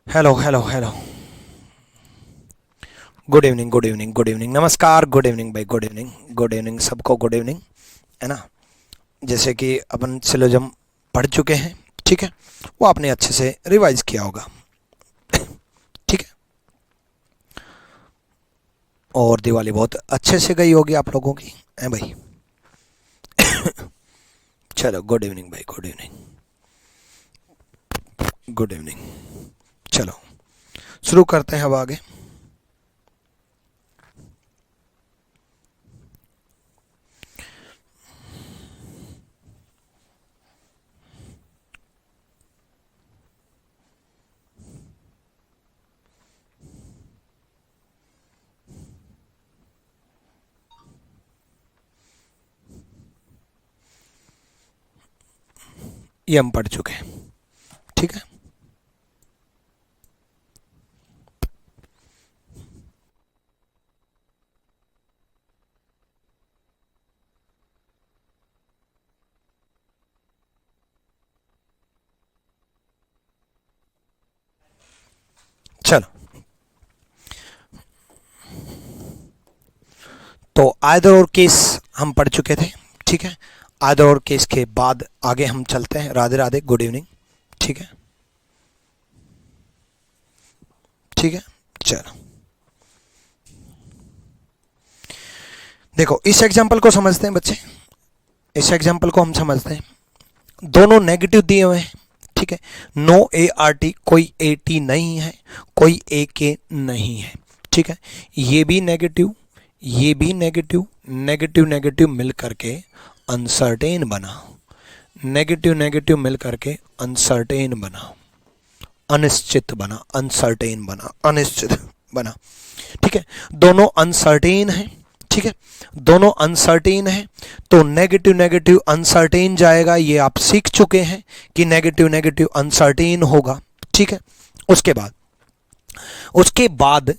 Hello hello hello. Good evening good evening good evening, नमस्कार, good evening भाई, good evening सबको, good evening. है ना। जैसे कि अपन सिलोजम पढ़ चुके हैं, ठीक है, वो आपने अच्छे से रिवाइज किया होगा, ठीक है। और दिवाली बहुत अच्छे से गई होगी आप लोगों की, है भाई। चलो, गुड इवनिंग भाई, गुड इवनिंग, गुड इवनिंग। चलो शुरू करते हैं अब आगे। ये हम पढ़ चुके हैं, ठीक है। चलो, तो आइदर और केस हम पढ़ चुके थे, ठीक है। आइदर और केस के बाद आगे हम चलते हैं। राधे राधे, गुड इवनिंग, ठीक है, ठीक है। चलो देखो, इस एग्जाम्पल को समझते हैं बच्चे। इस एग्जाम्पल को हम समझते हैं। दोनों नेगेटिव दिए हुए हैं, ठीक है। नो ए आर टी, कोई ए टी नहीं है, कोई ए के नहीं है, ठीक है। ये भी नेगेटिव, ये भी नेगेटिव, नेगेटिव नेगेटिव मिल करके अनसर्टेन बना, नेगेटिव नेगेटिव मिल करके अनसर्टेन बना, अनिश्चित बना, अनसर्टेन बना, अनिश्चित बना, ठीक है। दोनों अनसर्टेन है, ठीक है, दोनों अनसर्टेन है। तो नेगेटिव नेगेटिव अनसर्टेन जाएगा, ये आप सीख चुके हैं कि नेगेटिव नेगेटिव अनसर्टेन होगा, ठीक है। उसके बाद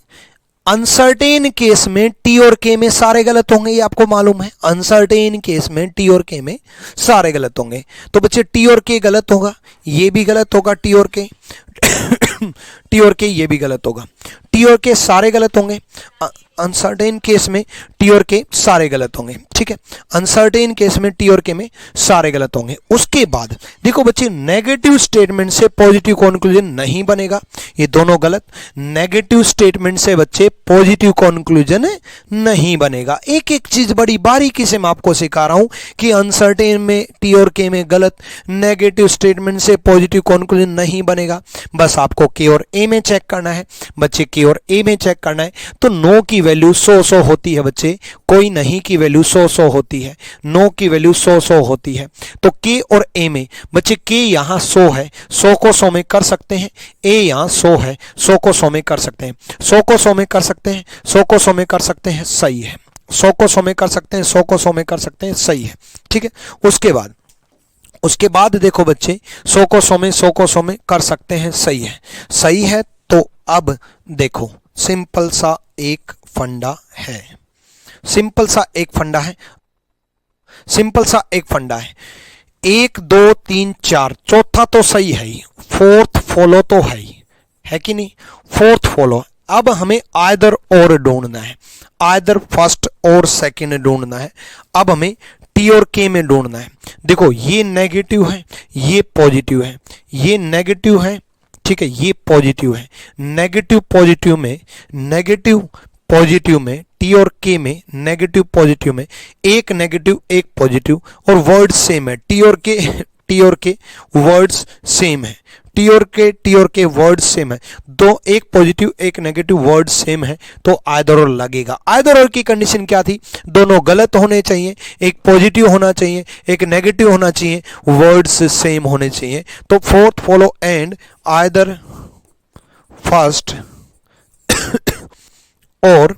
अनसर्टेन केस में टी और के में सारे गलत होंगे, ये आपको मालूम है। अनसर्टेन केस में टी और के में सारे गलत होंगे। तो बच्चे टी और के गलत होगा, ये भी गलत होगा, टी और के टी और के ये भी गलत होगा, टी और के सारे गलत होंगे। अनसर्टेन केस में टी और के सारे गलत होंगे, ठीक है। अनसर्टेन केस में टी और के में सारे गलत होंगे। उसके बाद देखो बच्चे, नेगेटिव स्टेटमेंट से पॉजिटिव कंक्लूजन नहीं बनेगा, ये दोनों गलत। नेगेटिव स्टेटमेंट से बच्चे पॉजिटिव कंक्लूजन नहीं बनेगा। एक एक चीज बड़ी बारीकी से मैं आपको सिखा रहा हूं कि अनसर्टेन में टी और के में गलत, नेगेटिव स्टेटमेंट से पॉजिटिव कंक्लूजन नहीं बनेगा। बस आपको के और ए में चेक करना है बच्चे, के और ए में चेक करना है। तो नो की वैल्यू 100 होती है बच्चे, कोई नहीं की वैल्यू 100 होती है, नो की वैल्यू 100 होती है। तो के और ए में बच्चे, के यहां 100 है, 100 को 100 में कर सकते हैं। ए यहां 100 है, 100 को 100 में कर सकते हैं, 100 को 100 में कर सकते हैं, 100 को 100 में कर सकते हैं, सही है। 100 को 100 में कर सकते हैं, 100 को 100 में कर सकते हैं, सही है, ठीक है। उसके बाद देखो बच्चे, 100 को 100 में, 100 को 100 में कर सकते हैं, सही है, सही है। तो अब देखो, सिंपल सा एक फंडा है, सिंपल सा एक फंडा है, सिंपल सा एक फंडा है। 1 2 3 4, चौथा तो सही है ही, फोर्थ फॉलो तो है ही, है कि नहीं, फोर्थ फॉलो। अब हमें आइदर और ढूंढना है, आइदर फर्स्ट और सेकंड ढूंढना है। अब हमें टी और के में ढूंढना है। देखो, ये नेगेटिव है, ये पॉजिटिव है, ये नेगेटिव है, ठीक है, ये पॉजिटिव है। नेगेटिव पॉजिटिव में, नेगेटिव पॉजिटिव में, टी और के में, नेगेटिव पॉजिटिव में एक नेगेटिव एक पॉजिटिव, और वर्ड सेम है। टी और के वर्ड्स सेम है, टी और के वर्ड सेम है। दो, एक पॉजिटिव एक नेगेटिव वर्ड सेम है, तो आइदर और लगेगा। आइदर और की कंडीशन क्या थी, दोनों गलत होने चाहिए, एक पॉजिटिव होना चाहिए, एक नेगेटिव होना चाहिए, वर्ड्स सेम होने चाहिए। तो fourth follow and either first और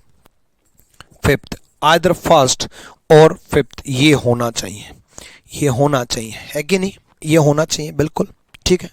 फिफ्थ, आइदर फर्स्ट और फिफ्थ, ये होना चाहिए, ये होना चाहिए, है कि नहीं, ये होना चाहिए, बिल्कुल ठीक है।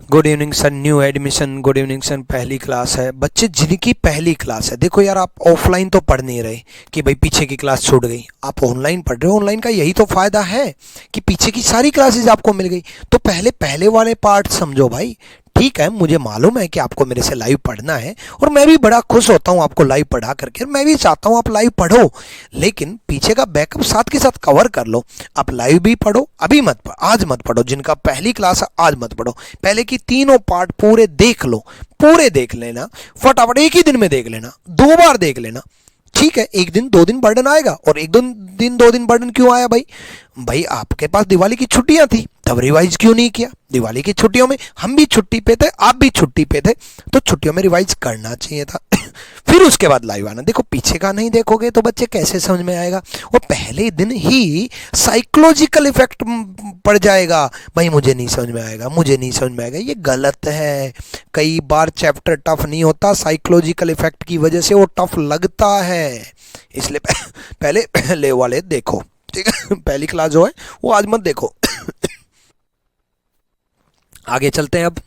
Good evening sir, new admission, good evening sir, पहली क्लास है। बच्चे जिनकी पहली क्लास है, देखो यार, आप ऑफलाइन तो पढ़ नहीं रहे कि भाई पीछे की क्लास छूट गई, आप ऑनलाइन पढ़ रहे हो। ऑनलाइन का यही तो फायदा है कि पीछे की सारी क्लासेस आपको मिल गई। तो पहले वाले पार्ट समझो भाई, ठीक है, मुझे मालूम है कि आपको मेरे से लाइव पढ़ना है और मैं भी बड़ा खुश होता हूं आपको लाइव पढ़ा करके, मैं भी चाहता हूं आप लाइव पढ़ो, लेकिन पीछे का बैकअप साथ के साथ कवर कर लो। आप लाइव भी पढ़ो, अभी मत पढ़ो, आज मत पढ़ो, जिनका पहली क्लास है आज मत पढ़ो, पहले की तीनों पार्ट पूरे देख लो, पूरे देख लेना, फटाफट एक ही दिन में देख लेना, 2 बार देख लेना। ठीक है, एक दिन 2 दिन बर्डन आएगा, और एक दो दिन 2 दिन बर्डन क्यों आया भाई? भाई आपके पास दिवाली की छुट्टियां थी, तब रिवाइज क्यों नहीं किया? दिवाली की छुट्टियों में हम भी छुट्टी पे थे, आप भी छुट्टी पे थे, तो छुट्टियों में रिवाइज करना चाहिए था। फिर उसके बाद लाइव आना। देखो पीछे का नहीं देखोगे तो बच्चे कैसे समझ में आएगा? और पहले दिन ही साइकोलॉजिकल इफेक्ट पड़ जाएगा, भाई मुझे नहीं समझ में आएगा, मुझे नहीं समझ में आएगा, ये गलत है। कई बार चैप्टर टफ नहीं होता, साइकोलॉजिकल इफेक्ट की वजह से वो टफ लगता है, इसलिए पहले पहले वाले देखो, ठीक है? पहली क्लास जो है वो आज मत देखो। आगे चलते हैं अब।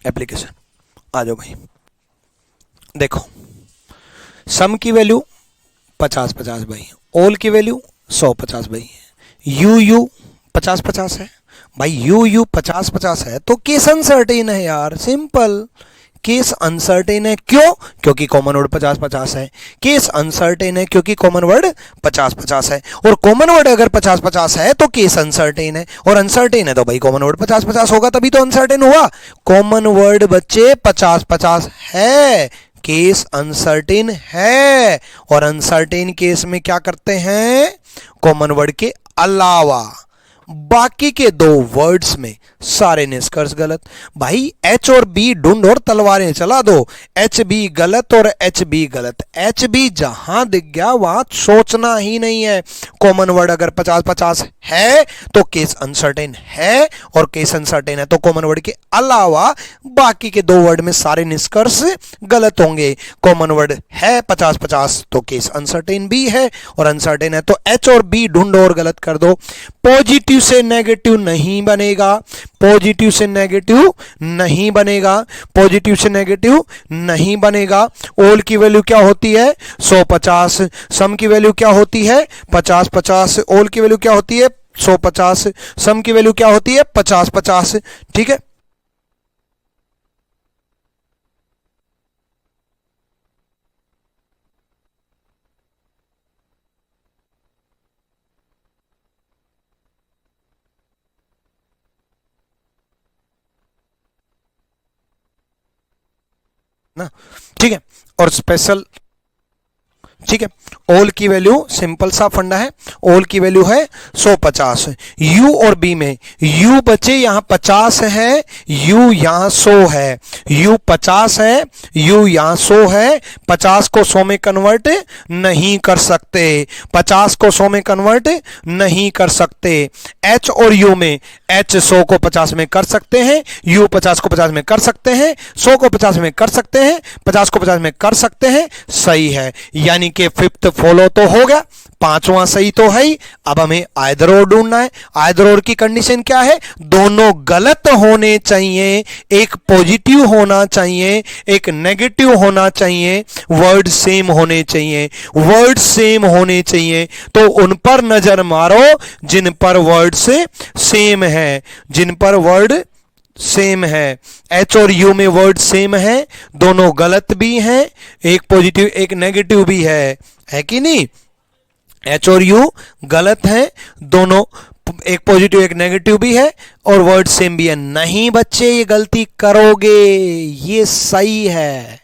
एप्लीकेशन आ जाओ भाई। देखो सम की वैल्यू 50-50 भाई, ऑल की वैल्यू 100-50 भाई, यू यू 50-50 है भाई, यू यू 50-50 है तो केस अनसर्टेन है यार, सिंपल। केस अनसर्टेन है क्यों? क्योंकि कॉमन वर्ड 50-50 है। केस अनसर्टेन है क्योंकि कॉमन वर्ड 50-50 है, और कॉमन वर्ड अगर 50-50 है तो केस अनसर्टेन है, और अनसर्टेन है तो भाई कॉमन वर्ड 50-50 होगा, तभी तो अनसर्टेन हुआ। कॉमन वर्ड बच्चे 50-50 है, केस अनसर्टेन है, और अनसर्टेन केस में क्या करते हैं? कॉमन वर्ड के अलावा बाकी के 2 वर्ड्स में सारे निष्कर्ष गलत। भाई एच और बी ढूंढ और तलवारें चला दो, एच बी गलत और एच बी गलत, एच बी जहां दिख गया वहां सोचना ही नहीं है। कॉमन वर्ड अगर 50-50 है तो केस अनसर्टेन है, और केस अनसर्टेन है तो कॉमन वर्ड के अलावा बाकी के 2 वर्ड में सारे निष्कर्ष गलत होंगे। कॉमन वर्ड है 50-50 तो केस अनसर्टेन भी है, और अनसर्टेन है तो एच और बी ढूंढो और गलत कर दो। पॉजिटिव से नेगेटिव नहीं बनेगा, पॉजिटिव से नेगेटिव नहीं बनेगा, पॉजिटिव से नेगेटिव नहीं बनेगा। ऑल की वैल्यू क्या होती है? 100-50। सम की वैल्यू क्या होती है? 50-50। ऑल की वैल्यू क्या होती है? 100-50। सम की वैल्यू क्या होती है? 50-50। ठीक है, ना? ठीक है, और स्पेशल ठीक है। ओल की वैल्यू सिंपल सा फंडा है, ओल की वैल्यू है 150। यू और बी में यू बचे यहां 50 है, यू यहां 100 है, यू 50 है, यू यहां 100 है, 50 को 100 में कन्वर्ट नहीं कर सकते, 50 को 100 में कन्वर्ट नहीं कर सकते। एच और यू में एच 100 को 50 में कर सकते हैं, यू 50 को 50 में कर सकते हैं, 100 को 50 में कर सकते हैं, 50 को 50 में कर सकते हैं, सही है। यानी कि फिफ्थ फॉलो तो हो गया, पांचवां सही तो है ही। अब हमें आइदर और ढूंढना है। आइदर और की कंडीशन क्या है? दोनों गलत होने चाहिए, एक पॉजिटिव होना चाहिए, एक नेगेटिव होना चाहिए, वर्ड सेम होने चाहिए, वर्ड सेम होने चाहिए। तो उन पर नजर मारो जिन पर वर्ड से सेम है, जिन पर वर्ड सेम है। एच और यू में वर्ड सेम है, दोनों गलत भी हैं, एक पॉजिटिव एक नेगेटिव भी है कि नहीं? एच और यू गलत हैं दोनों, एक पॉजिटिव एक नेगेटिव भी है और वर्ड सेम भी है। नहीं बच्चे ये गलती करोगे, ये सही है।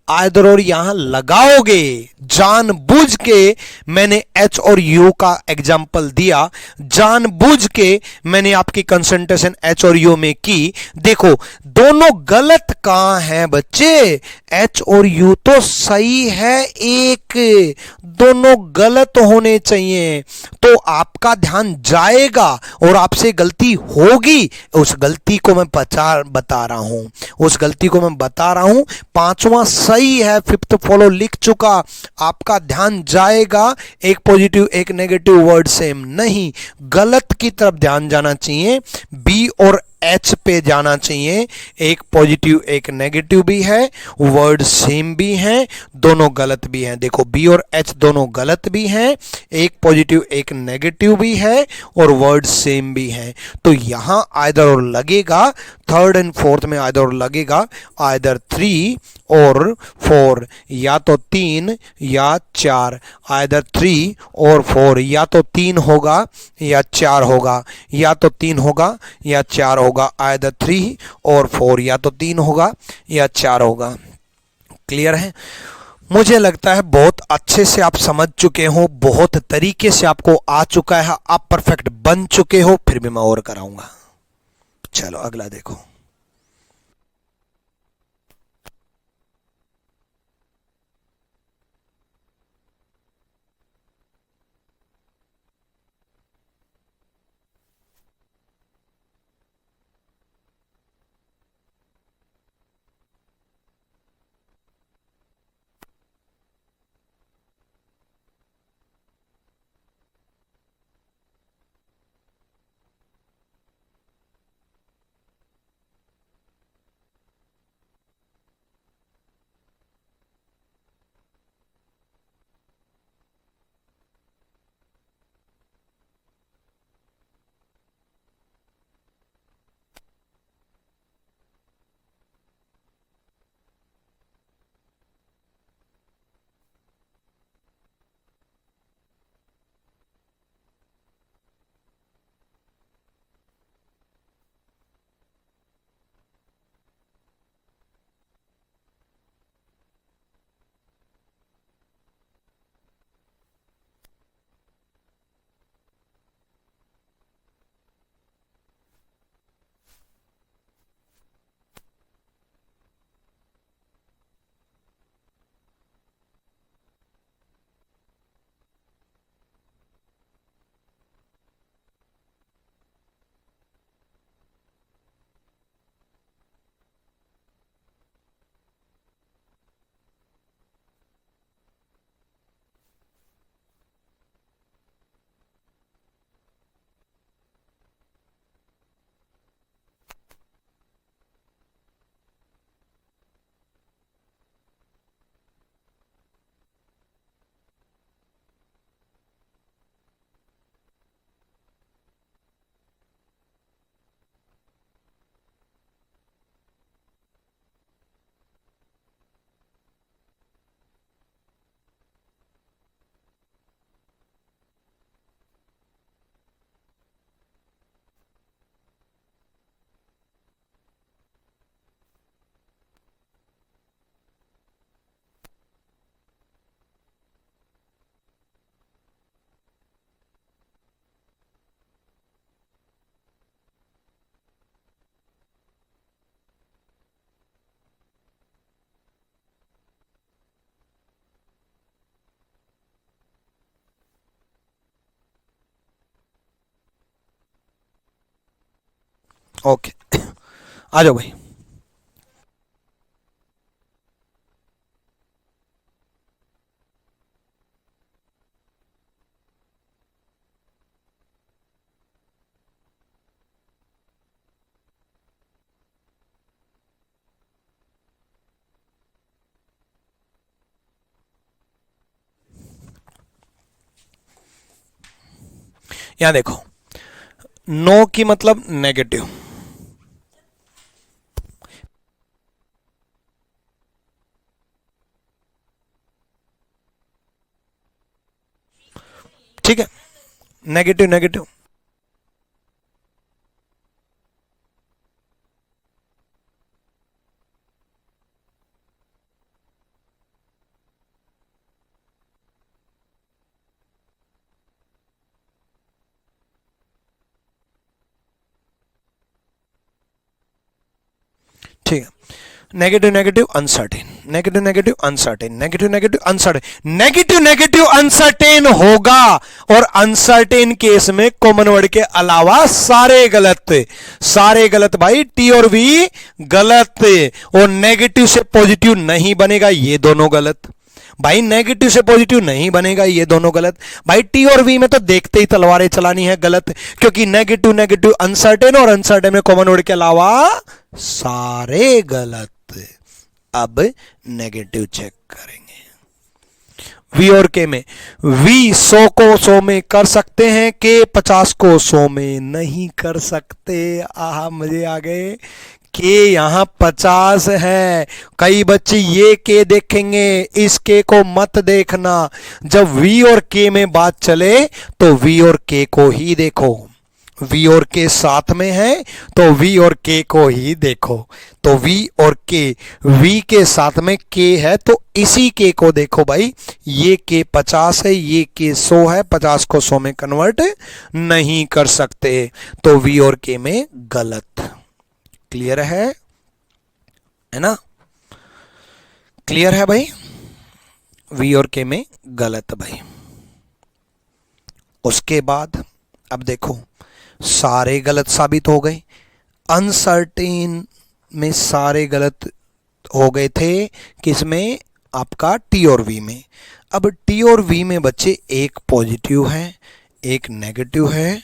आइदर और यहां लगाओगे, जानबूझ के मैंने एच और यू का एग्जाम्पल दिया, जानबूझ के मैंने आपकी कंसंट्रेशन एच और यू में की। देखो दोनों गलत कहां हैं बच्चे? एच और यू तो सही है, एक, दोनों गलत होने चाहिए। तो आपका ध्यान जाएगा और आपसे गलती होगी, उस गलती को मैं बता रहा हूं, उस गलती को मैं बता रहा हूं। पांचवा सही है, फिफ्थ फॉलो लिख चुका, आपका ध्यान जाएगा, एक पॉजिटिव एक नेगेटिव वर्ड सेम नहीं, गलत की तरफ ध्यान जाना चाहिए। बी और एच पे जाना चाहिए, एक पॉजिटिव एक नेगेटिव भी है, वर्ड सेम भी हैं, दोनों गलत भी हैं। देखो बी और एच दोनों गलत भी हैं, एक पॉजिटिव एक नेगेटिव भी है और वर्ड सेम भी हैं। तो यहां आइदर और लगेगा, थर्ड एंड फोर्थ में आइदर और लगेगा, आइदर 3 और 4, या तो 3 या 4, आइदर 3 और 4, या तो 3 होगा या 4 होगा, या तो 3 होगा या 4 होगा, आइदर 3 और 4, या तो 3 होगा या 4 होगा। क्लियर है? मुझे लगता है बहुत अच्छे से आप समझ चुके हो, बहुत तरीके से आपको आ चुका है, आप परफेक्ट बन चुके हो। फिर भी मैं और कराऊंगा। चलो अगला देखो। ओके, आ जाओ भाई। यहां देखो, नो की मतलब नेगेटिव, ठीक है, नेगेटिव नेगेटिव। ठीक है, negative negative uncertain, negative negative uncertain, negative negative uncertain, negative negative uncertain होगा। और अनसर्टेन केस में कॉमन वर्ड के अलावा सारे गलत, सारे गलत भाई, टी और वी गलत। और नेगेटिव से पॉजिटिव नहीं बनेगा, ये दोनों गलत भाई, नेगेटिव से पॉजिटिव नहीं बनेगा, ये दोनों गलत भाई। टी और वी में तो देखते ही तलवारें चलानी है, गलत, क्योंकि नेगेटिव नेगेटिव अनसर्टेन, और अनसर्टेन में कॉमन वर्ड के अलावा सारे गलत। अब नेगेटिव चेक करेंगे। वी और के में, वी 100 को 100 में कर सकते हैं, के 50 को 100 में नहीं कर सकते। आहा, मजे आ गए। के यहां 50 है। कई बच्चे ये के देखेंगे, इस के को मत देखना। जब वी और के में बात चले तो वी और के को ही देखो। वी और के साथ में है तो वी और के को ही देखो। तो वी और के, वी के साथ में के है तो इसी के को देखो भाई। ये के 50 है, ये के 100 है, 50 को 100 में कन्वर्ट नहीं कर सकते, तो वी और के में गलत। क्लियर है ना? क्लियर है भाई? वी और के में गलत भाई। उसके बाद अब देखो, सारे गलत साबित हो गए। अनसर्टेन में सारे गलत हो गए थे, किसमें? आपका टी और वी में। अब टी और वी में बच्चे एक पॉजिटिव है, एक नेगेटिव है।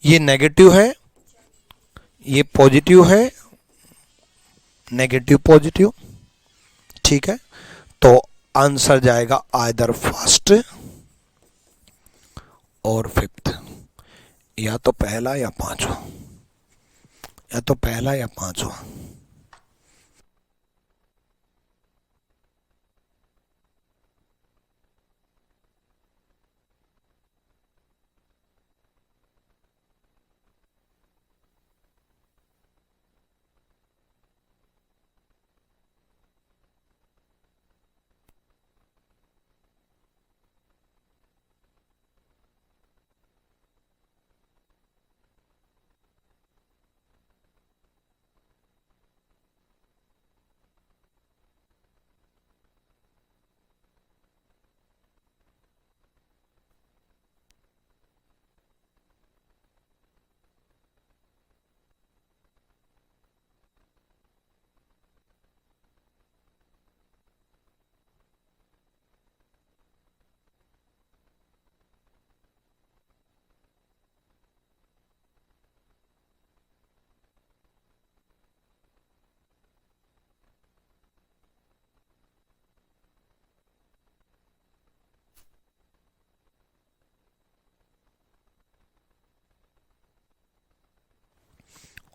ये नेगेटिव है, ये पॉजिटिव है, नेगेटिव पॉजिटिव, ठीक है। तो आंसर जाएगा आइदर फर्स्ट और फिफ्थ, या तो पहला या पांचवा, या तो पहला या पांचवा।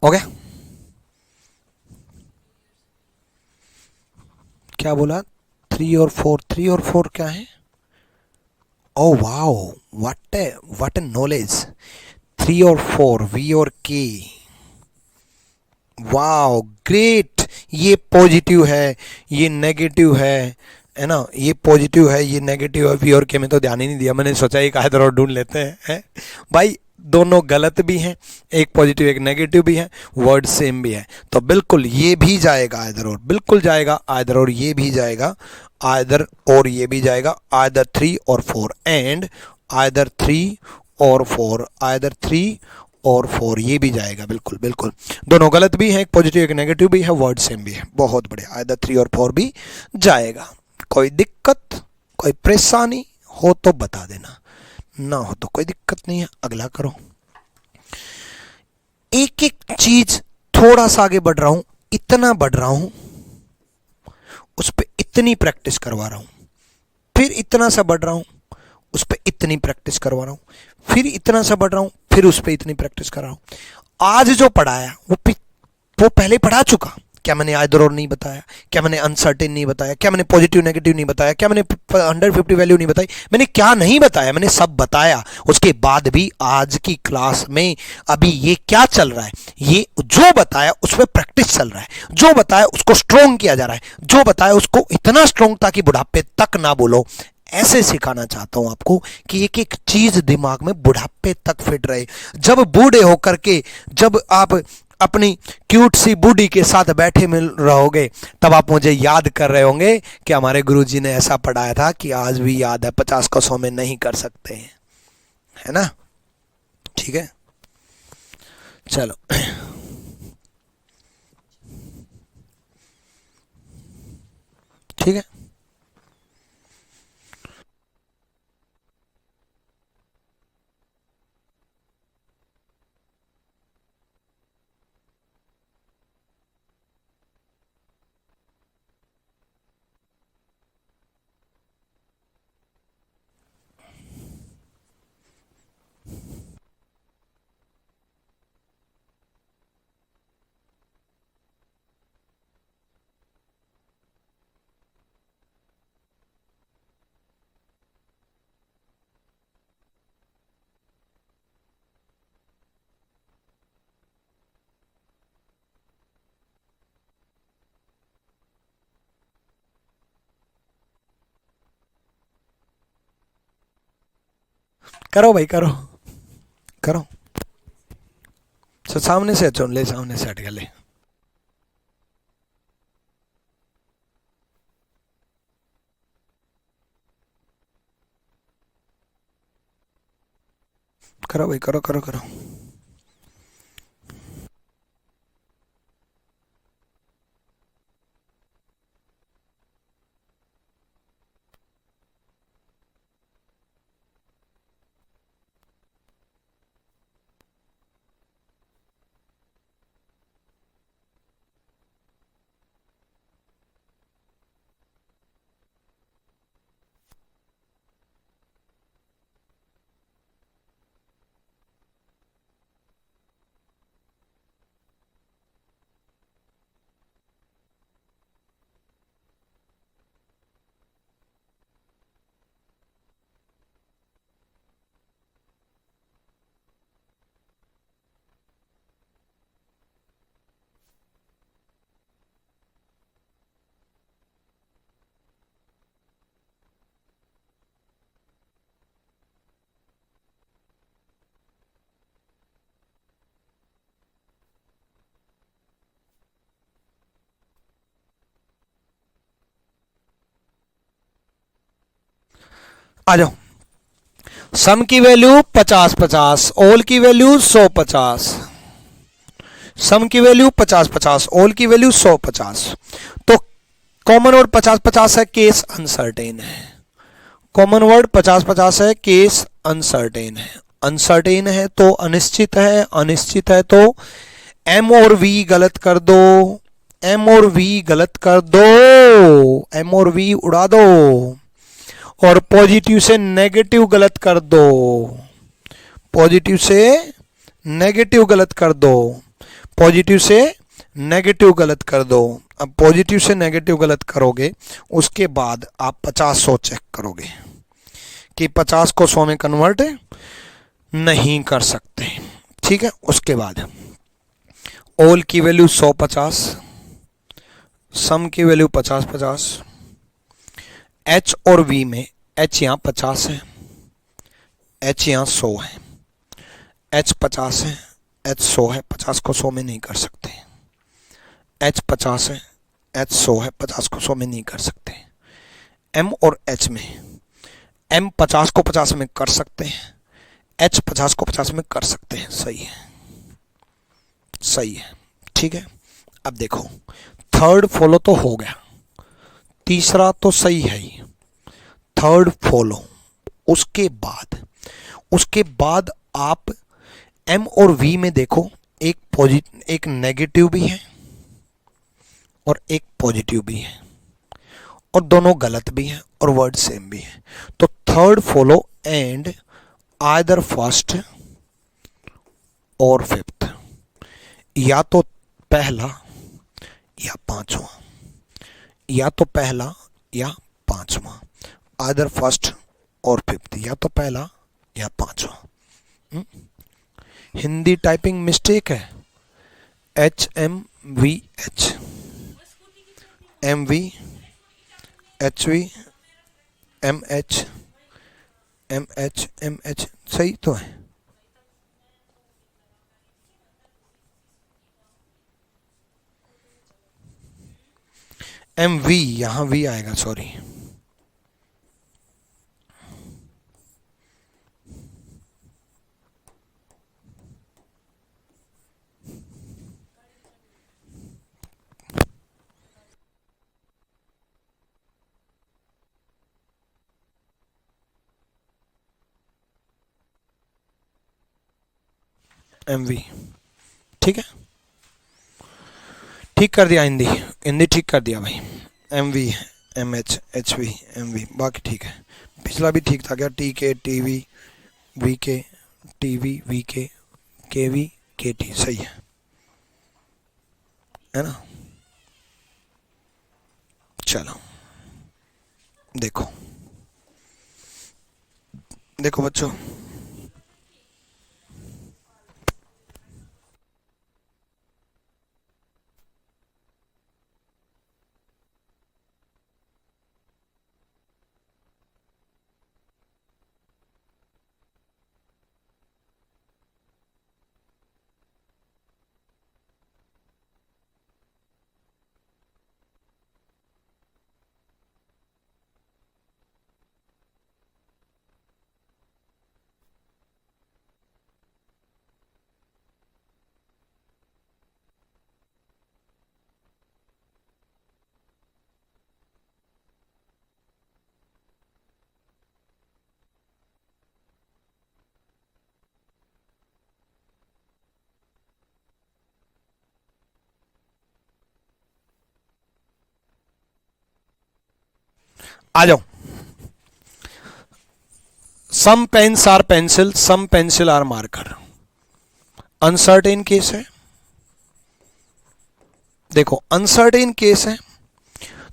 ओके, क्या बोला? 3 और 4, 3 और 4 क्या है? Oh wow, what A knowledge. 3 और 4, वी और के, वाओ ग्रेट। ये पॉजिटिव है, ये नेगेटिव है ना? ये पॉजिटिव है, ये नेगेटिव है। वी और के में तो ध्यान ही नहीं दिया, मैंने सोचा एक आइदर और ढूंढ लेते हैं भाई। दोनों गलत भी हैं, एक पॉजिटिव एक नेगेटिव भी है, वर्ड सेम भी है, तो बिल्कुल ये भी जाएगा आइदर और, बिल्कुल जाएगा आइदर और, ये भी जाएगा आइदर और, ये भी जाएगा आइदर 3 और 4, एंड आइदर 3 और 4, आइदर 3 और 4, ये भी जाएगा, बिल्कुल बिल्कुल, दोनों गलत भी है, एक पॉजिटिव एक नेगेटिव भी है, वर्ड सेम भी है, बहुत बढ़िया, आइदर 3 और 4 भी जाएगा। कोई दिक्कत, कोई परेशानी हो तो बता देना, ना हो तो कोई दिक्कत नहीं है। अगला करो। एक एक चीज थोड़ा सा आगे बढ़ रहा हूं, इतना बढ़ रहा हूं, उस पर इतनी प्रैक्टिस करवा रहा हूं, फिर इतना सा बढ़ रहा हूं, उस पर इतनी प्रैक्टिस करवा रहा हूं, फिर इतना सा बढ़ रहा हूं, फिर उस पर इतनी प्रैक्टिस कर रहा हूं। आज जो पढ़ाया वो पहले पढ़ा चुका। क्या मैंने आइदर और नहीं बताया? क्या मैंने अनसर्टेन नहीं बताया? क्या मैंने पॉजिटिव नेगेटिव नहीं बताया? क्या मैंने 150 वैल्यू नहीं बताई? मैंने क्या नहीं बताया? मैंने सब बताया। उसके बाद भी आज की क्लास में अभी ये क्या चल रहा है, ये जो बताया उस पर प्रैक्टिस चल रहा है, जो बताया उसको स्ट्रोंग किया जा रहा है, जो बताया उसको इतना स्ट्रोंग ताकि बुढ़ापे तक ना बोलो। ऐसे सिखाना चाहता हूं आपको कि एक एक चीज दिमाग में बुढ़ापे तक फिट रहे। जब बूढ़े होकर के, जब आप अपनी क्यूट सी बूढ़ी के साथ बैठे मिल रहोगे, तब आप मुझे याद कर रहे होंगे कि हमारे गुरुजी ने ऐसा पढ़ाया था कि आज भी याद है, 50 को 100 में नहीं कर सकते हैं, है ना? ठीक है, चलो। ठीक है, करो भाई, करो करो। तो सामने से चुन ले, सामने से हट कर ले। करो भाई, करो करो करो। आ जाओ। सम की वैल्यू 50-50, ऑल की वैल्यू 100-50। सम की वैल्यू 50-50, ऑल की वैल्यू 100-50। तो कॉमन वर्ड 50-50 है, केस अनसर्टेन है। कॉमन वर्ड 50-50 है, केस अनसर्टेन है। अनसर्टेन है तो अनिश्चित है, अनिश्चित है तो एम और वी गलत कर दो, एम और वी गलत कर दो, एम और वी उड़ा दो, और पॉजिटिव से नेगेटिव गलत कर दो, पॉजिटिव से नेगेटिव गलत कर दो, पॉजिटिव से नेगेटिव गलत कर दो। अब पॉजिटिव से नेगेटिव गलत करोगे, उसके बाद आप 50-100 चेक करोगे कि 50 को 100 में कन्वर्ट नहीं कर सकते। ठीक है, उसके बाद ऑल की वैल्यू 100-50, सम की वैल्यू 50-50, एच और वी में एच यहाँ 50 है, एच यहाँ 100 है, एच 50 है, एच 100 है, 50 को 100 में नहीं कर सकते। एच 50 है, एच 100 है, 50 को 100 में नहीं कर सकते। एम और एच में एम 50 को 50 में कर सकते हैं, H 50 को 50 में कर सकते हैं, सही है, सही है, ठीक है। अब देखो थर्ड फॉलो तो हो गया, तीसरा तो सही है ही, थर्ड फॉलो। उसके बाद आप M और V में देखो, एक नेगेटिव भी है और एक पॉजिटिव भी है, और दोनों गलत भी हैं और वर्ड सेम भी है। तो third follow and either first और फिफ्थ, या तो पहला या पांचवा, या तो पहला या पांचवा, आइदर फर्स्ट और फिफ्थ, या तो पहला या पांचवा। हिंदी टाइपिंग मिस्टेक है, HMVH, MV, HV, MH, MH सही तो है। MV, यहां V आएगा, सॉरी। MV, ठीक है, ठीक कर दिया, हिंदी ठीक कर दिया भाई। MV, MH, HV, MV, बाकी ठीक है। पिछला भी ठीक था क्या, TK, TV, VK, TV, VK, KV, KT, सही है ना। चलो देखो, देखो बच्चों, आ जाओ। Some pens or pencil, some pencil or marker. Uncertain case है, देखो अनसर्टेन केस है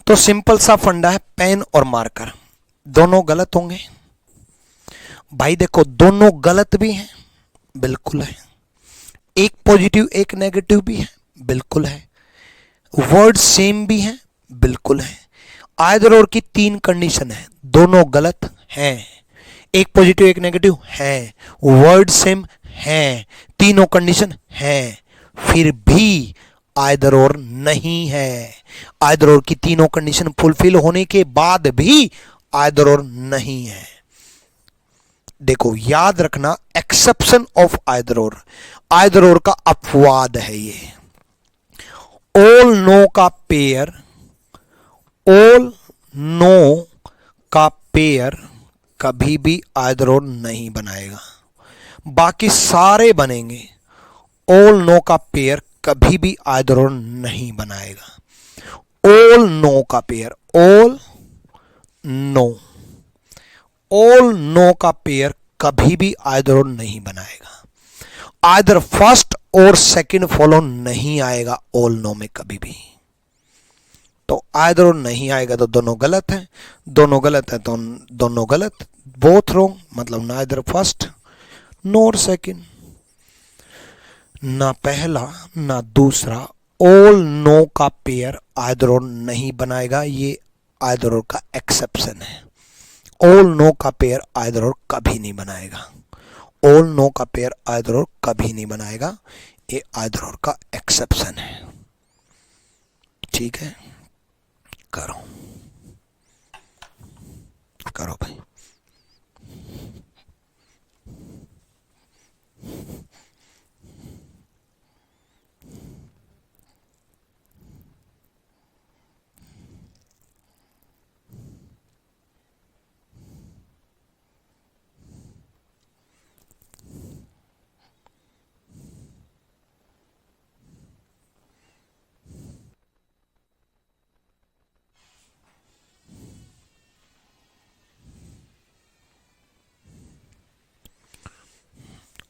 तो सिंपल सा फंडा है, पेन और मार्कर दोनों गलत होंगे। भाई देखो दोनों गलत भी हैं, बिल्कुल है, एक पॉजिटिव एक नेगेटिव भी है, बिल्कुल है, वर्ड सेम भी है, बिल्कुल है। आइदर और की तीन कंडीशन है, दोनों गलत हैं, एक पॉजिटिव एक नेगेटिव है, वर्ड सेम है, तीनों कंडीशन है, फिर भी आइदर और नहीं है। आइदर और की तीनों कंडीशन फुलफिल होने के बाद भी आइदर और नहीं है। देखो याद रखना, एक्सेप्शन ऑफ आइदर और का अपवाद है ये। ऑल नो का पेयर, ऑल नो का पेयर कभी भी आइदर और नहीं बनाएगा, बाकी सारे बनेंगे। ऑल नो का पेयर कभी भी आइदर और नहीं बनाएगा। ऑल नो का pair, all know, all know का पेयर कभी भी आइदर और नहीं बनाएगा। आइदर फर्स्ट और सेकंड फॉलो नहीं आएगा ऑल नो में कभी भी। तो आइदर और नहीं आएगा तो दोनों गलत है, दोनों गलत है तो दोनों गलत, बोथ रॉन्ग, मतलब नाइदर फर्स्ट नोर सेकंड, ना पहला ना दूसरा। ऑल नो का पेयर आइदर और नहीं बनाएगा, ये आइदर और का एक्सेप्शन है। ऑल नो का पेयर आइदर और कभी नहीं बनाएगा, ऑल नो का पेयर आइदर और कभी नहीं बनाएगा, ये आइदर और का एक्सेप्शन है। ठीक है, करो करो भाई।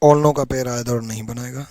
ऑल नो का पेयर आइदर नहीं बनाएगा।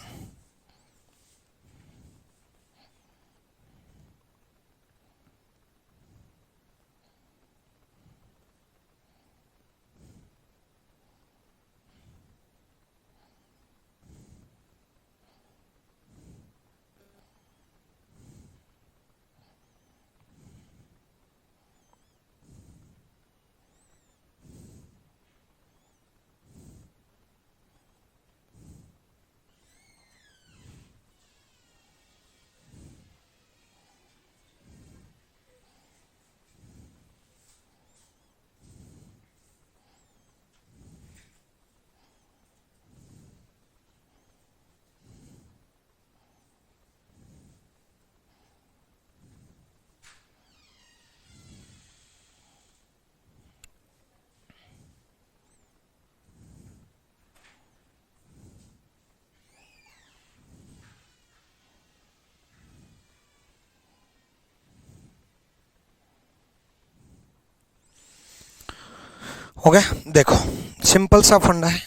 हो गया। देखो सिंपल सा फंडा है,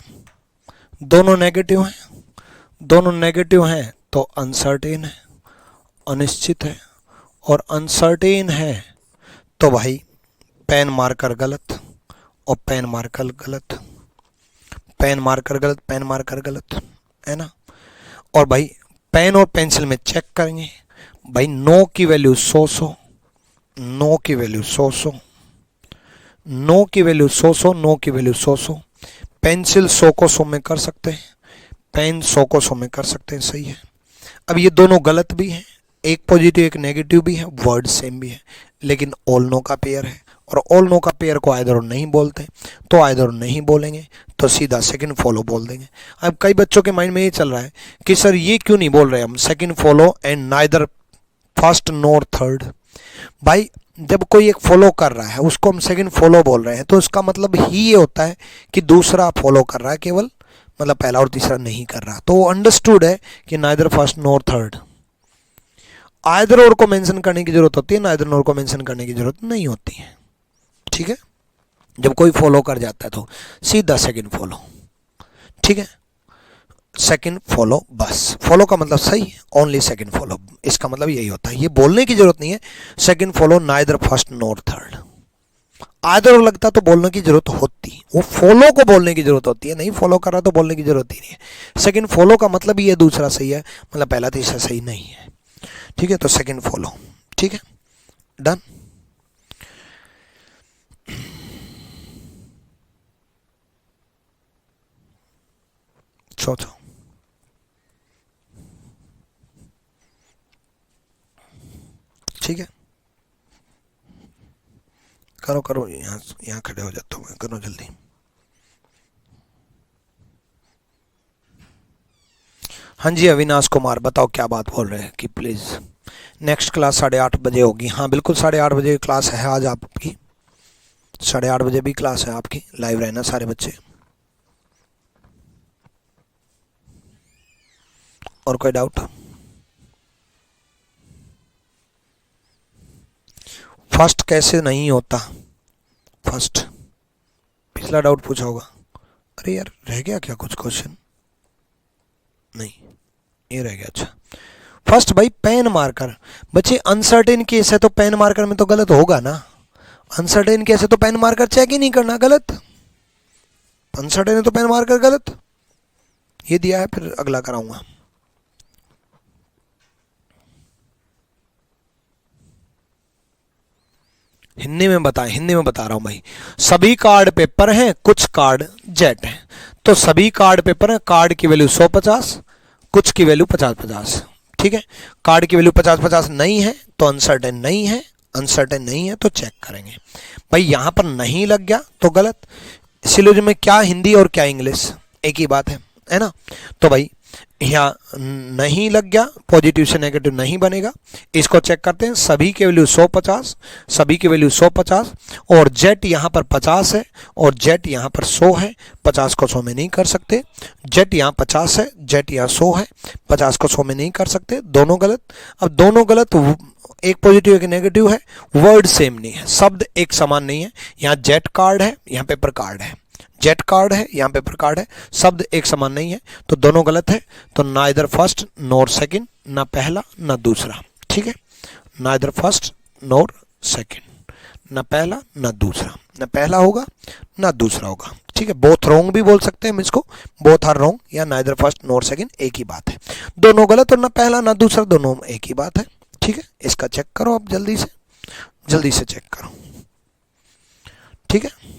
दोनों नेगेटिव हैं, दोनों नेगेटिव हैं तो अनसर्टेन है, अनिश्चित है, और अनसर्टेन है तो भाई पेन मार्कर गलत और पेन मार्कर गलत, पेन मार्कर गलत, पेन मार्कर गलत, है ना। और भाई पेन और पेंसिल में चेक करेंगे, भाई नो की वैल्यू 100, नो की वैल्यू 100, नो की वैल्यू 100, नो की वैल्यू 100। पेंसिल 100 को 100 में कर सकते हैं, पेन 100 को 100 में कर सकते हैं, सही है। अब ये दोनों गलत भी हैं, एक पॉजिटिव एक नेगेटिव भी है, वर्ड सेम भी है, लेकिन ऑल नो का पेयर है और ऑल नो का पेयर को आइदर नहीं बोलते, तो आइदर नहीं बोलेंगे तो सीधा सेकंड फॉलो बोल देंगे। अब कई बच्चों के माइंड में ये चल रहा है कि सर ये क्यों नहीं बोल रहे हम second follow and neither first NOR third. भाई जब कोई एक फॉलो कर रहा है उसको हम सेकंड फॉलो बोल रहे हैं तो इसका मतलब ही ये होता है कि दूसरा फॉलो कर रहा है, केवल मतलब पहला और तीसरा नहीं कर रहा। तो वो अंडरस्टूड है कि नाइदर फर्स्ट नोर थर्ड। आइदर और को मेंशन करने की जरूरत होती है, नाइदर नोर को मेंशन करने की जरूरत नहीं होती है, ठीक है। जब कोई फॉलो कर जाता है तो सीधा सेकंड फॉलो, ठीक है, सेकंड फॉलो, बस फॉलो का मतलब सही, ओनली सेकंड फॉलो, इसका मतलब यही होता है। ये बोलने की जरूरत नहीं है सेकंड फॉलो नाइदर फर्स्ट नोर थर्ड। आइदर लगता तो बोलने की जरूरत होती, वो फॉलो को बोलने की जरूरत होती है, नहीं फॉलो कर रहा तो बोलने की जरूरत ही नहीं है। सेकंड फॉलो का मतलब ये दूसरा सही है, मतलब पहला तीसरा सही नहीं है, ठीक है। तो सेकंड फॉलो, ठीक है, डन। चौथा ठीक है, करो करो, यहाँ खड़े हो जाता हूँ, करो जल्दी। हाँ जी अविनाश कुमार, बताओ क्या बात बोल रहे हैं कि प्लीज़ नेक्स्ट क्लास 8:30 बजे होगी। हाँ बिल्कुल 8:30 बजे क्लास है आज आपकी, 8:30 बजे भी क्लास है आपकी, लाइव रहना सारे बच्चे। और कोई डाउट? फर्स्ट कैसे नहीं होता? फर्स्ट पिछला डाउट पूछा होगा। अरे यार रह गया क्या कुछ क्वेश्चन? नहीं ये रह गया, अच्छा। फर्स्ट भाई पेन मार्कर, बच्चे अनसर्टेन केस है तो पेन मार्कर में तो गलत होगा ना। अनसर्टेन केस है तो पेन मार्कर चेक ही नहीं करना, गलत। अनसर्टेन है तो पेन मार्कर गलत, ये दिया है, फिर अगला कराऊंगा। हिंदी में बताएं, हिंदी में बता रहा हूं भाई। सभी कार्ड पेपर हैं, कुछ कार्ड जेट हैं, तो सभी कार्ड पेपर हैं, कार्ड की वैल्यू 100-50, कुछ की वैल्यू 50-50, ठीक है। कार्ड की वैल्यू 50-50 नहीं है तो अनसर्टेन नहीं है, अनसर्टेन नहीं है तो चेक करेंगे। भाई यहां पर नहीं लग गया तो गलत। सिलोजिज्म में क्या हिंदी और क्या इंग्लिश, एक ही बात है, है ना। तो भाई यहाँ नहीं लग गया, पॉजिटिव से नेगेटिव नहीं बनेगा। इसको चेक करते हैं, सभी के वैल्यू 150, सभी की वैल्यू 150 और जेट यहाँ पर 50 है और जेट यहाँ पर 100 है। 50 को 100 में नहीं कर सकते। जेट यहाँ 50 है, जेट यहाँ 100 है, 50 को 100 में नहीं कर सकते, दोनों गलत। अब दोनों गलत, एक पॉजिटिव एक नेगेटिव है, वर्ड सेम नहीं है, शब्द एक समान नहीं है। यहाँ जेट कार्ड है, यहाँ पेपर कार्ड है, जेट कार्ड है, यहाँ पेपर कार्ड है, शब्द एक समान नहीं है, तो दोनों गलत है। तो ना इधर फर्स्ट नोर सेकंड, ना पहला ना दूसरा, ठीक है। ना इधर फर्स्ट नोर सेकंड, ना पहला ना दूसरा, ना पहला होगा ना दूसरा होगा, ठीक है। बोथ रॉन्ग भी बोल सकते हैं हम इसको, बोथ आर रॉन्ग या ना इधर फर्स्ट नोर सेकंड, एक ही बात है। दोनों गलत और ना पहला ना दूसरा, दोनों एक ही बात है, ठीक है। इसका चेक करो आप जल्दी से चेक करो, ठीक है।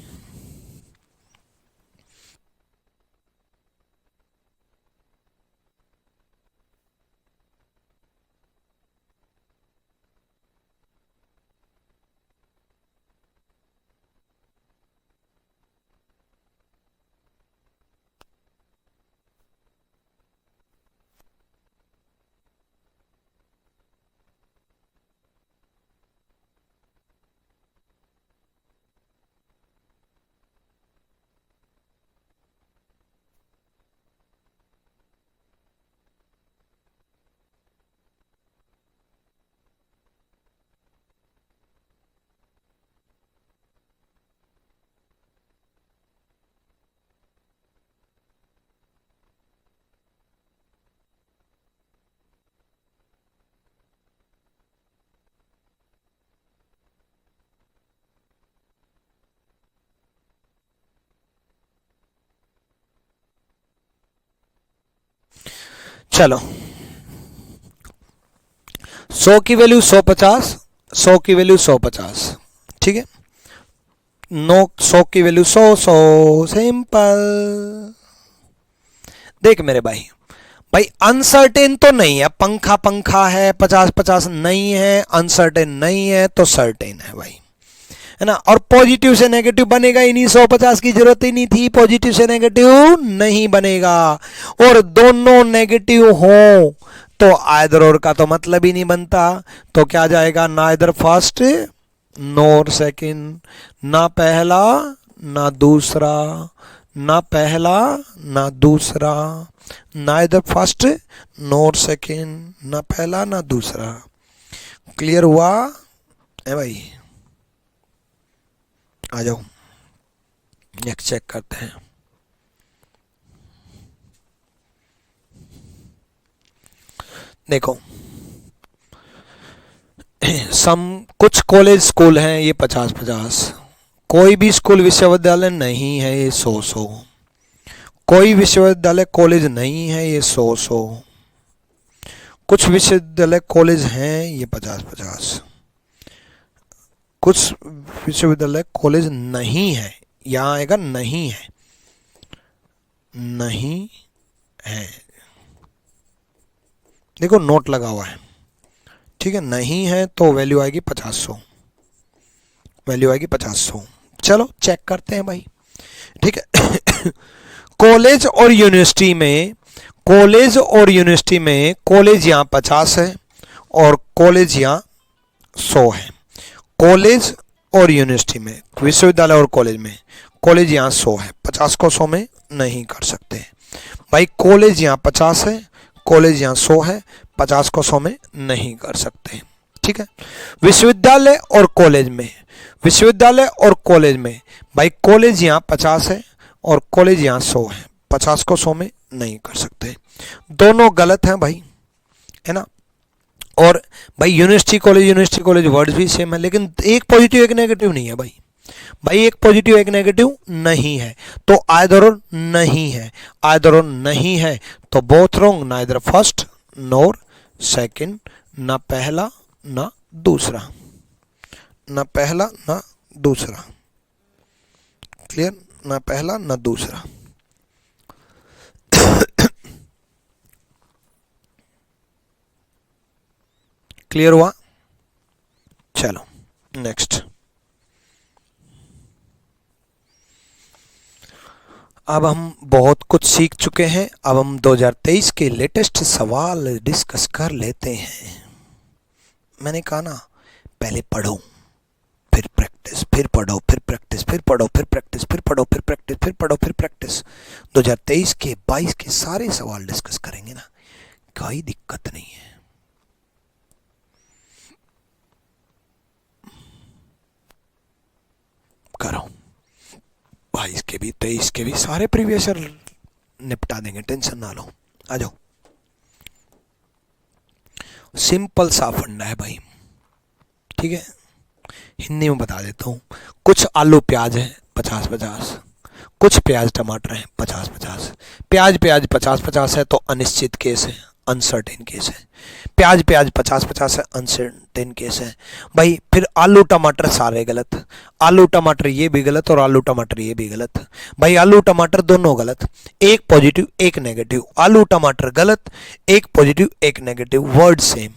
चलो 100 की वैल्यू 150, 100 की वैल्यू 150, ठीक है। 100 की वैल्यू 100, 100 सिंपल। देख मेरे भाई, भाई अनसर्टेन तो नहीं है, पंखा पंखा है, 50-50 नहीं है, अनसर्टेन नहीं है तो सर्टेन है भाई, है ना। और पॉजिटिव से नेगेटिव बनेगा ही नहीं, 150 की जरूरत ही नहीं थी, पॉजिटिव से नेगेटिव नहीं बनेगा। और दोनों नेगेटिव हो तो आइदर और का तो मतलब ही नहीं बनता। तो क्या जाएगा, ना इधर फर्स्ट नोर सेकंड, ना पहला ना दूसरा, ना पहला ना दूसरा, ना इधर फर्स्ट नोर सेकंड, ना पहला ना दूसरा। क्लियर हुआ है भाई? आ जाओ नेक्स्ट चेक करते हैं। देखो कुछ कॉलेज स्कूल हैं ये 50-50, कोई भी स्कूल विश्वविद्यालय नहीं है ये 100-100, कोई विश्वविद्यालय कॉलेज नहीं है ये 100-100, कुछ विश्वविद्यालय कॉलेज हैं ये 50-50, कुछ विश्वविद्यालय कॉलेज नहीं है, यहाँ आएगा नहीं है, नहीं है, देखो नोट लगा हुआ है, ठीक है। नहीं है तो वैल्यू आएगी 50-100, वैल्यू आएगी 50-100। चलो चेक करते हैं भाई, ठीक है। कॉलेज और यूनिवर्सिटी में, कॉलेज और यूनिवर्सिटी में, कॉलेज यहाँ 50 है और कॉलेज यहाँ 100 है। कॉलेज और यूनिवर्सिटी में, विश्वविद्यालय और कॉलेज में, कॉलेज यहाँ 100 है, 50 को 100 में नहीं कर सकते भाई। कॉलेज यहाँ 50 है, कॉलेज यहाँ 100 है, 50 को 100 में नहीं कर सकते, ठीक है। विश्वविद्यालय और कॉलेज में, विश्वविद्यालय और कॉलेज में भाई, कॉलेज यहाँ 50 है और कॉलेज यहाँ 100 है, 50 को 100 में नहीं कर सकते, दोनों गलत हैं भाई, है ना। और भाई यूनिवर्सिटी कॉलेज वर्ड भी सेम है, लेकिन एक पॉजिटिव एक नेगेटिव नहीं है भाई, भाई एक पॉजिटिव एक नेगेटिव नहीं है, तो आइदर और नहीं है, आइदर और नहीं है तो बोथ रॉन्ग, ना इधर फर्स्ट नोर सेकंड, ना पहला ना दूसरा, ना पहला ना दूसरा, क्लियर, ना पहला ना दूसरा। क्लियर हुआ? चलो नेक्स्ट। अब हम बहुत कुछ सीख चुके हैं, अब हम 2023 के लेटेस्ट सवाल डिस्कस कर लेते हैं। मैंने कहा ना, पहले पढ़ो फिर प्रैक्टिस, फिर पढ़ो फिर प्रैक्टिस, फिर पढ़ो फिर प्रैक्टिस, फिर पढ़ो फिर प्रैक्टिस, फिर पढ़ो फिर प्रैक्टिस। 2023 के 22 के सारे सवाल डिस्कस करेंगे ना, कोई दिक्कत नहीं है। करो 22 के भी 23 के भी सारे प्रीवियस ईयर निपटा देंगे, टेंशन ना लो। आ जाओ, सिंपल सा फंडा है भाई, ठीक है। हिंदी में बता देता हूँ, कुछ आलू प्याज है 50-50, कुछ प्याज टमाटर है 50-50। प्याज प्याज 50-50 है तो अनिश्चित केस है, अनसर्टेन केस है। प्याज प्याज 50-50 है, अनसर्टेन केस है भाई। फिर आलू टमाटर सारे गलत, आलू टमाटर ये भी गलत और आलू टमाटर ये भी गलत भाई। आलू टमाटर दोनों गलत, एक पॉजिटिव एक नेगेटिव। आलू टमाटर गलत, एक पॉजिटिव एक नेगेटिव, वर्ड सेम।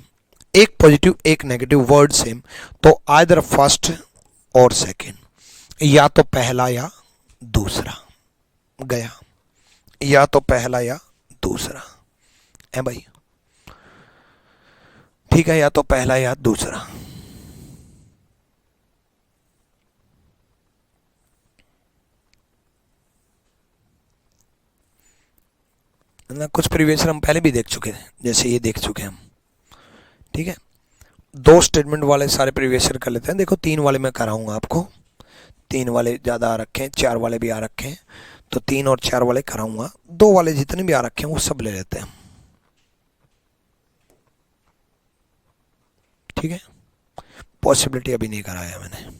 एक पॉजिटिव एक नेगेटिव, वर्ड सेम। तो आइदर फर्स्ट और सेकंड, या तो पहला या दूसरा गया, या तो पहला या दूसरा है भाई, ठीक है, या तो पहला या दूसरा। ना कुछ प्रीवियस हम पहले भी देख चुके हैं, जैसे ये देख चुके हैं हम, ठीक है। 2 स्टेटमेंट वाले सारे प्रीवियस ईयर कर लेते हैं। देखो 3 वाले मैं कराऊंगा आपको, 3 वाले ज़्यादा आ रखे हैं, 4 वाले भी आ रखे हैं, तो 3 और 4 वाले कराऊंगा। 2 वाले जितने भी आ रखे हैं वो सब ले लेते हैं, ठीक है। पॉसिबिलिटी अभी नहीं कराया मैंने,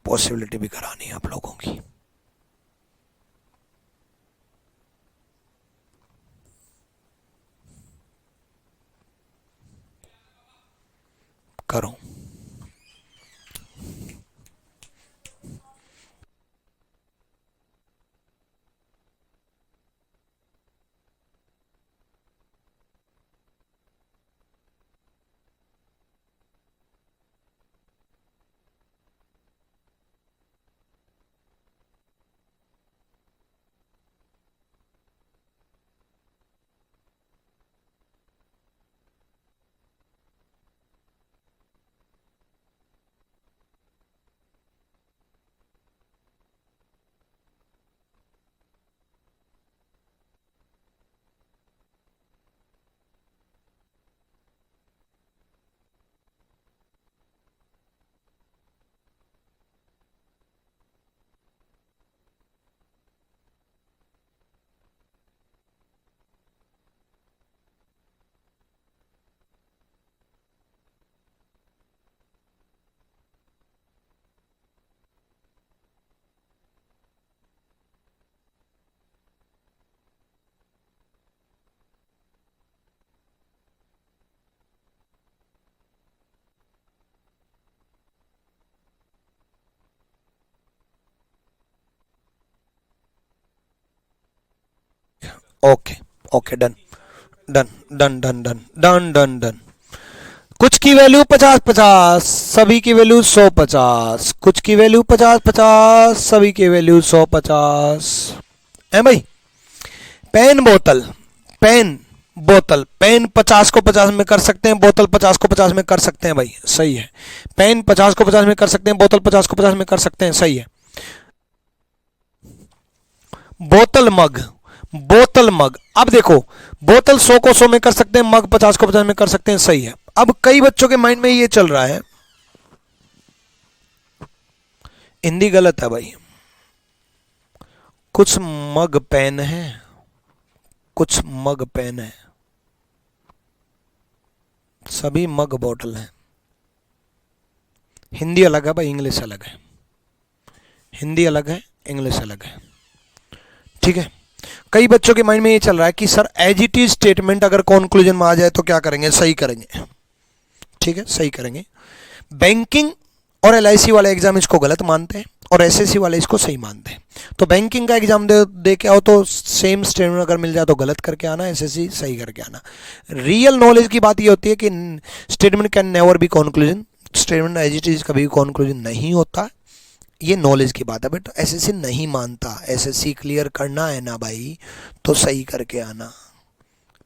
पॉसिबिलिटी भी करानी है आप लोगों की। करो okay okay, done done done done done done done done. कुछ की वैल्यू 50-50, सभी की वैल्यू 100-50। कुछ की वैल्यू 50-50, सभी की वैल्यू 100-50 है भाई। पेन बोतल, पेन बोतल, पेन 50 को 50 में कर सकते हैं, बोतल 50 को 50 में कर सकते हैं भाई, सही है। पेन 50 को 50 में कर सकते हैं, बोतल 50 को 50 में कर सकते हैं, सही है। बोतल मग, बोतल मग, अब देखो बोतल 100 को 100 में कर सकते हैं, मग 50 को 50 में कर सकते हैं, सही है। अब कई बच्चों के माइंड में ये चल रहा है, हिंदी गलत है भाई। कुछ मग पेन है, कुछ मग पेन है, सभी मग बोतल है। हिंदी अलग है भाई, इंग्लिश अलग है। हिंदी अलग है, इंग्लिश अलग है, ठीक है। कई बच्चों के माइंड में ये चल रहा है कि sir as it is statement अगर कंक्लूजन में आ जाए तो क्या करेंगे, सही करेंगे, ठीक है, सही करेंगे। बैंकिंग और एलआईसी वाले एग्जाम इसको गलत मानते हैं और एसएससी वाले इसको सही मानते हैं। तो बैंकिंग का एग्जाम दे के आओ तो सेम स्टेटमेंट अगर मिल जाए तो गलत करके आना, एसएससी सही करके आना। रियल नॉलेज की बात ये होती है कि statement can never be conclusion, statement as it is कभी भी कंक्लूजन नहीं होता, ये नॉलेज की बात है, बट एसएससी नहीं मानता। एसएससी क्लियर करना है ना भाई तो सही करके आना।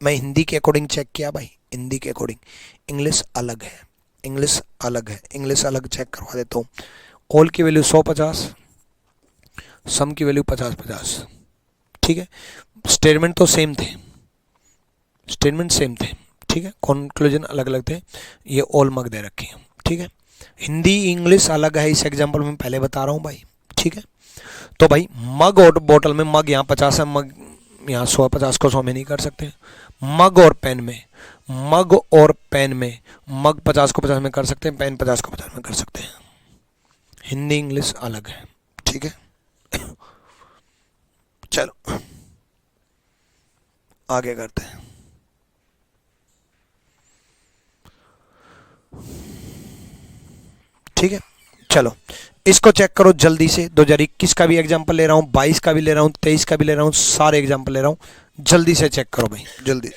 मैं हिंदी के अकॉर्डिंग चेक किया भाई, हिंदी के अकॉर्डिंग इंग्लिश अलग है, इंग्लिश अलग है, इंग्लिश अलग चेक करवा देता हूँ। ऑल की वैल्यू 150, सम की वैल्यू 50-50, ठीक है। स्टेटमेंट तो सेम थे, स्टेटमेंट सेम थे, ठीक है। कंक्लूजन अलग अलग थे। ये ऑल मग दे रखे हैं, ठीक है। हिंदी इंग्लिश अलग है, इस एग्जाम्पल में पहले बता रहा हूँ भाई, ठीक है। तो भाई मग और बोतल में, मग यहाँ 50 है, मग यहाँ 150 को 100 में नहीं कर सकते। मग और पेन में, मग और पेन में, मग 50 को 50 में कर सकते हैं, पेन 50 को 50 में कर सकते हैं। हिंदी इंग्लिश अलग है, ठीक है। चलो आगे करते हैं। ठीक है, चलो इसको चेक करो जल्दी से। 2021 का भी एग्जांपल ले रहा हूँ, 22 का भी ले रहा हूँ, 23 का भी ले रहा हूँ, सारे एग्जांपल ले रहा हूँ, जल्दी से चेक करो भाई, जल्दी।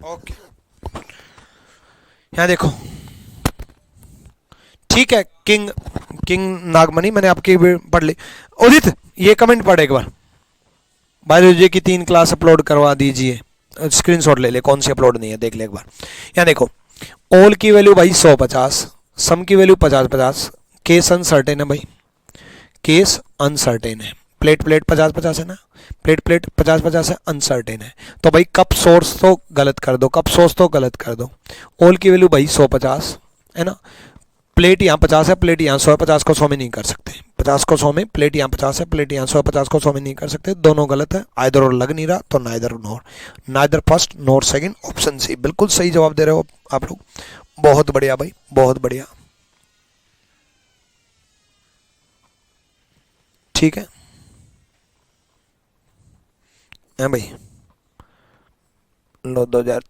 ओके, यहाँ देखो, ठीक है। किंग किंग नागमणि मैंने आपकी पढ़ ली। उदित ये कमेंट पढ़ एक बार, बायोलॉजी की 3 क्लास अपलोड करवा दीजिए। स्क्रीनशॉट ले ले, कौन सी अपलोड नहीं है देख ले एक बार। यहाँ देखो, ऑल की वैल्यू भाई 150, सम की वैल्यू 50-50, केस अनसर्टेन है भाई, केस अनसर्टेन है। प्लेट प्लेट 50-50 है ना, प्लेट प्लेट 50-50 है, अनसर्टेन है। तो भाई कप सोर्स तो गलत कर दो, कप सोर्स तो गलत कर दो। ऑल की वैल्यू भाई 150 है ना, प्लेट यहाँ 50 है, प्लेट यहाँ 100 है, 50 को 100 में नहीं कर सकते, 50 को 100 में, प्लेट यहाँ 50 है, प्लेट यहाँ 100 है, 50 को 100 में नहीं कर सकते, दोनों गलत है। आइदर और लग नहीं रहा तो नाइदर नोर, नाइदर फर्स्ट नोर सेकंड, ऑप्शन सी बिल्कुल सही जवाब दे रहे हो आप लोग। बहुत बढ़िया भाई, बहुत बढ़िया, ठीक है भाई। लो 2000,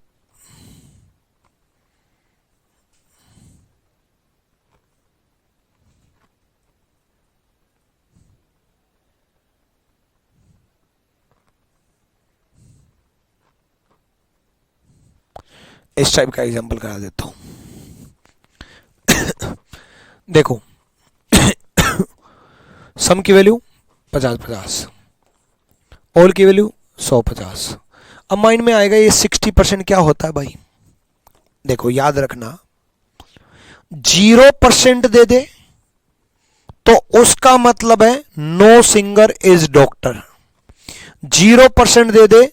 इस टाइप का एग्जांपल करा देता हूं। देखो, सम की वैल्यू 50-50, ऑल की वैल्यू 150। अब माइंड में आएगा ये 60% क्या होता है भाई, देखो याद रखना 0% दे दे तो उसका मतलब है नो सिंगर इज डॉक्टर, 0% दे दे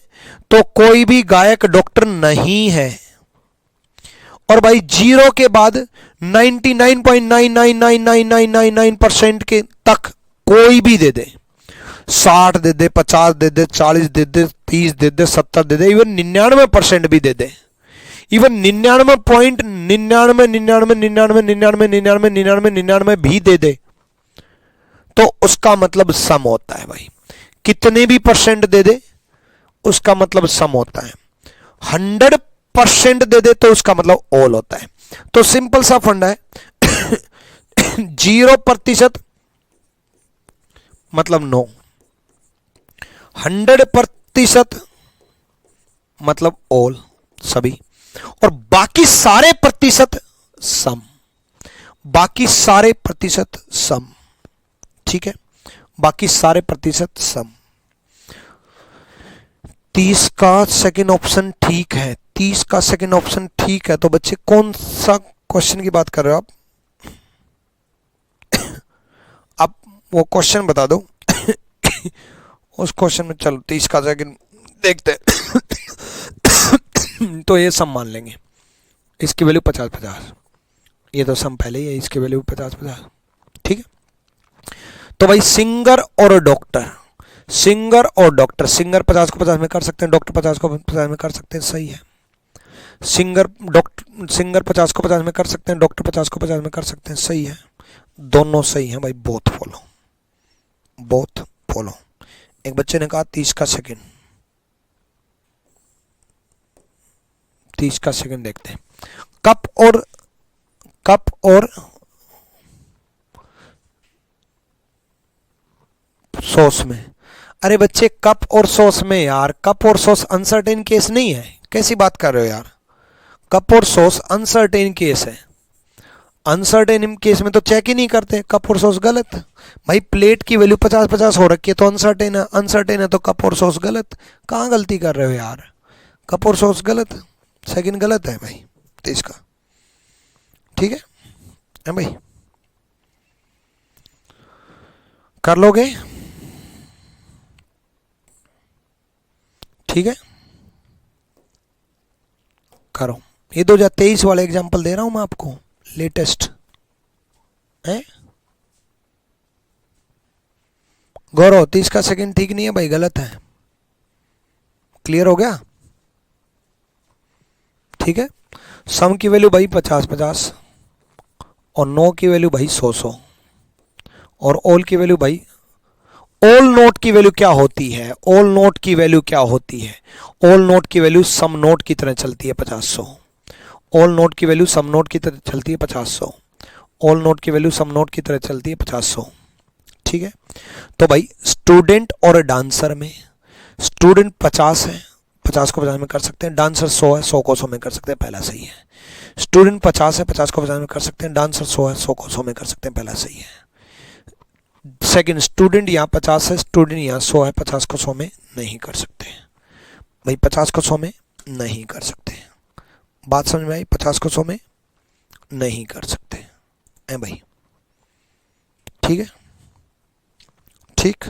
तो कोई भी गायक डॉक्टर नहीं है, और भाई 0 के बाद 99.999999% के तक कोई भी दे दे, 60 दे दे, 50 दे दे, 40 दे दे, 30 दे दे, 70 दे दे, इवन 99% भी दे दे, इवन 99.999999999999 भी दे दे तो उसका मतलब सम होता है भाई, कितने भी परसेंट दे दे उसका मतलब सम होता है, 100% दे दे तो उसका मतलब ऑल होता है। तो सिंपल सा फंडा है 0% मतलब नो, 100% मतलब ऑल सभी, और बाकी सारे प्रतिशत सम, बाकी सारे प्रतिशत सम, ठीक है, बाकी सारे प्रतिशत सम। 30 का सेकेंड ऑप्शन ठीक है, 30 का सेकेंड ऑप्शन ठीक है। तो बच्चे कौन सा क्वेश्चन की बात कर रहे हो आप वो क्वेश्चन बता दो उस क्वेश्चन में चलो 30 का सेकेंड देखते हैं तो ये सम मान लेंगे, इसकी वैल्यू 50-50, ये तो सम पहले ही है, इसकी वैल्यू 50-50, ठीक है। तो भाई सिंगर और डॉक्टर, सिंगर और डॉक्टर, सिंगर 50 को 50 में कर सकते हैं, डॉक्टर 50 को 50 में कर सकते हैं, सही है। सिंगर 50 को 50 में कर सकते हैं, डॉक्टर 50 को 50 में कर सकते हैं, सही है, दोनों सही हैं भाई, बोथ फॉलो, बोथ फॉलो। एक बच्चे ने कहा 30 का सेकेंड, 30 का सेकेंड देखते हैं, कप और सॉस में, अरे बच्चे कप और सॉस में यार, कप और सॉस अनसर्टेन केस नहीं है, कैसी बात कर रहे हो यार, कप और सॉस अनसर्टेन केस है, अनसर्टेन केस में तो चेक ही नहीं करते, कप और सॉस गलत भाई, प्लेट की वैल्यू 50-50 हो रखी है तो अनसर्टेन है, अनसर्टेन है तो कप और सॉस गलत, कहाँ गलती कर रहे हो यार, कप और सॉस गलत, सेकंड गलत है भाई 30 का, ठीक है भाई, कर लोगे, ठीक है, करो। ये 2023 वाले एग्जांपल दे रहा हूं मैं आपको, लेटेस्ट है। गौरव 30 का सेकंड ठीक नहीं है भाई, गलत है, क्लियर हो गया, ठीक है। सम की वैल्यू भाई 50-50 और नो की वैल्यू भाई 100 और ऑल की वैल्यू भाई, ऑल नोट की वैल्यू क्या होती है, ऑल नोट की वैल्यू क्या होती है, ऑल नोट की वैल्यू सम नोट की तरह चलती है 50-100, ऑल नोट की वैल्यू सम नोट की तरह चलती है 50-100, ऑल नोट की वैल्यू सम नोट की तरह चलती है 50-100, ठीक है। तो भाई स्टूडेंट और डांसर में, स्टूडेंट 50 है, 50 को 50 में कर सकते हैं, डांसर 100 है, 100 को 100 में कर सकते हैं, पहला सही है। स्टूडेंट 50 है, 50 को 50 में कर सकते हैं, डांसर 100 है, 100 को 100 में कर सकते हैं, पहला सही है। सेकंड, स्टूडेंट यहाँ 50 है, स्टूडेंट यहाँ 100 है, 50 को 100 में नहीं कर सकते भाई, 50 को 100 में नहीं कर सकते, बात समझ में आई, 50 को 100 में नहीं कर सकते हैं भाई, ठीक है, ठीक,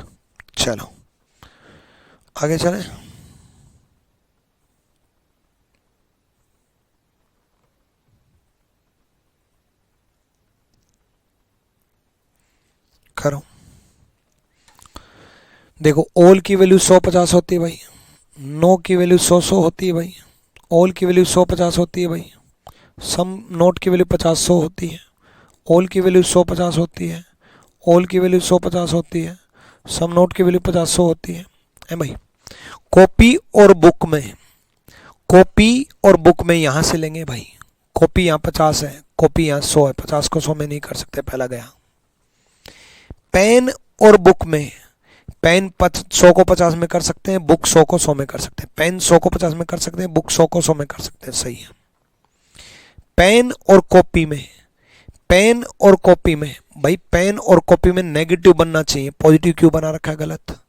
चलो आगे चलें। करो, देखो ऑल की वैल्यू 100-50 होती है भाई, नो की वैल्यू 100-100 होती है भाई, ऑल की वैल्यू 100-50 होती है भाई, सम नोट की वैल्यू 50-100 होती है, ऑल की वैल्यू 100-50 होती है, ऑल की वैल्यू 100-50 होती है, सम नोट की वैल्यू 50-100 होती है भाई। कॉपी और बुक में, कॉपी और बुक में यहाँ से लेंगे भाई, कॉपी यहाँ 50 है, कॉपी यहाँ 100 है, 50 को 100 में नहीं कर सकते, पहला गया। पेन और बुक में, पेन 100 को 50 में कर सकते हैं, बुक 100 को 100 में कर सकते हैं, पेन 100 को 50 में कर सकते हैं, बुक 100 को 100 में कर सकते हैं, सही है। पेन और कॉपी में, पेन और कॉपी में भाई, पेन और कॉपी में नेगेटिव बनना चाहिए, पॉजिटिव क्यों बना रखा है, गलत।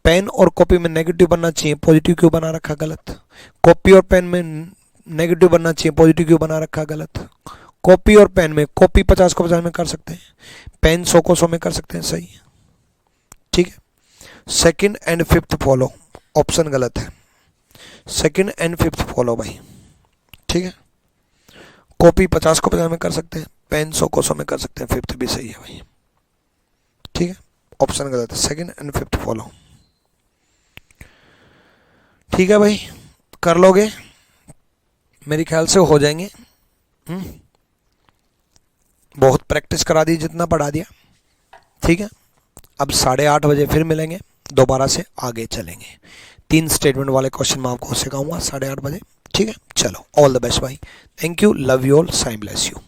पेन और कॉपी में नेगेटिव बनना चाहिए, पॉजिटिव क्यों बना रखा, गलत। कॉपी और पेन में नेगेटिव बनना चाहिए, पॉजिटिव क्यों बना रखा, गलत। कॉपी और पेन में कॉपी 50 को 50 में कर सकते हैं, पेन 100 को 100 में कर सकते हैं, सही है, ठीक है। Second and fifth follow, option गलत है। सेकंड एंड फिफ्थ फॉलो भाई, ठीक है। कॉपी 50 को 50 में कर सकते हैं, पेन 100 को 100 में कर सकते हैं, फिफ्थ भी सही है भाई, ठीक है। ऑप्शन गलत है, सेकंड एंड फिफ्थ फॉलो, ठीक है भाई, कर लोगे, मेरे ख्याल से हो जाएंगे। बहुत प्रैक्टिस करा दी, जितना पढ़ा दिया, ठीक है। अब 8:30 बजे फिर मिलेंगे, दोबारा से आगे चलेंगे। 3 स्टेटमेंट वाले क्वेश्चन मैं आपको सिखाऊंगा 8:30 बजे, ठीक है। चलो, ऑल द बेस्ट भाई, thank you, love you all, साइम ब्लेस यू।